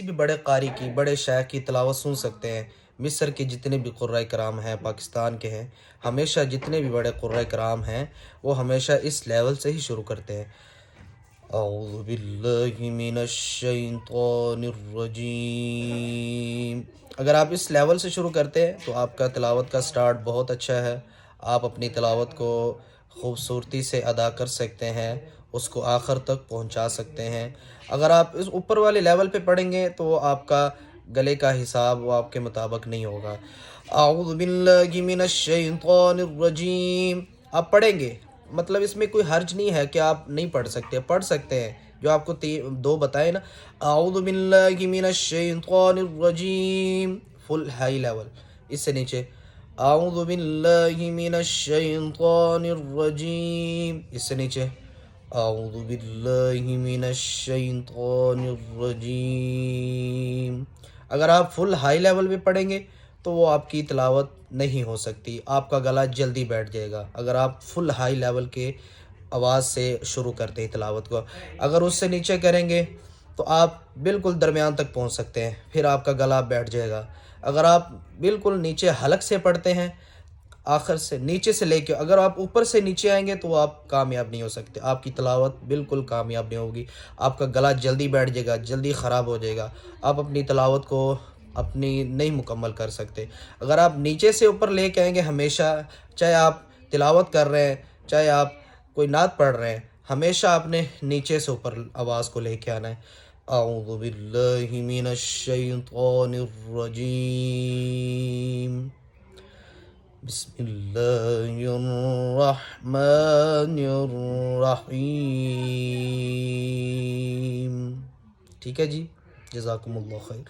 کسی بھی بڑے قاری کی، بڑے شیخ کی تلاوت سن سکتے ہیں۔ مصر کے جتنے بھی قرۂ کرام ہیں، پاکستان کے ہیں، ہمیشہ جتنے بھی بڑے قرۂ کرام ہیں وہ ہمیشہ اس لیول سے ہی شروع کرتے ہیں۔ اعوذ باللہ من الشیطان الرجیم۔ اگر آپ اس لیول سے شروع کرتے ہیں تو آپ کا تلاوت کا سٹارٹ بہت اچھا ہے، آپ اپنی تلاوت کو خوبصورتی سے ادا کر سکتے ہیں، اس کو آخر تک پہنچا سکتے ہیں۔ اگر آپ اس اوپر والے لیول پہ پڑھیں گے تو آپ کا گلے کا حساب وہ آپ کے مطابق نہیں ہوگا۔ اعوذ باللہ من الشیطان الرجیم آپ پڑھیں گے، مطلب اس میں کوئی حرج نہیں ہے کہ آپ نہیں پڑھ سکتے، پڑھ سکتے ہیں جو آپ کو دو بتائے نا۔ اعوذ باللہ من الشیطان الرجیم فل ہائی لیول، اس سے نیچے اعوذ باللہ من الشیطان الرجیم، اس سے نیچے اعوذ باللہ من الشیطان الرجیم۔ اگر آپ فل ہائی لیول پہ پڑھیں گے تو وہ آپ کی تلاوت نہیں ہو سکتی، آپ کا گلا جلدی بیٹھ جائے گا اگر آپ فل ہائی لیول کے آواز سے شروع کرتے ہیں تلاوت کو۔ اگر اس سے نیچے کریں گے تو آپ بالکل درمیان تک پہنچ سکتے ہیں، پھر آپ کا گلا بیٹھ جائے گا۔ اگر آپ بالکل نیچے حلق سے پڑھتے ہیں، آخر سے نیچے سے لے کے، اگر آپ اوپر سے نیچے آئیں گے تو آپ کامیاب نہیں ہو سکتے، آپ کی تلاوت بالکل کامیاب نہیں ہوگی، آپ کا گلا جلدی بیٹھ جائے گا، جلدی خراب ہو جائے گا، آپ اپنی تلاوت کو اپنی نہیں مکمل کر سکتے۔ اگر آپ نیچے سے اوپر لے کے آئیں گے ہمیشہ، چاہے آپ تلاوت کر رہے ہیں، چاہے آپ کوئی نعت پڑھ رہے ہیں، ہمیشہ آپ نے نیچے سے اوپر آواز کو لے کے آنا ہے۔ اعوذ باللہ من الشیطان الرجیم، بسم اللہ الرحمن الرحیم۔ ٹھیک ہے جی، جزاکم اللہ خیر۔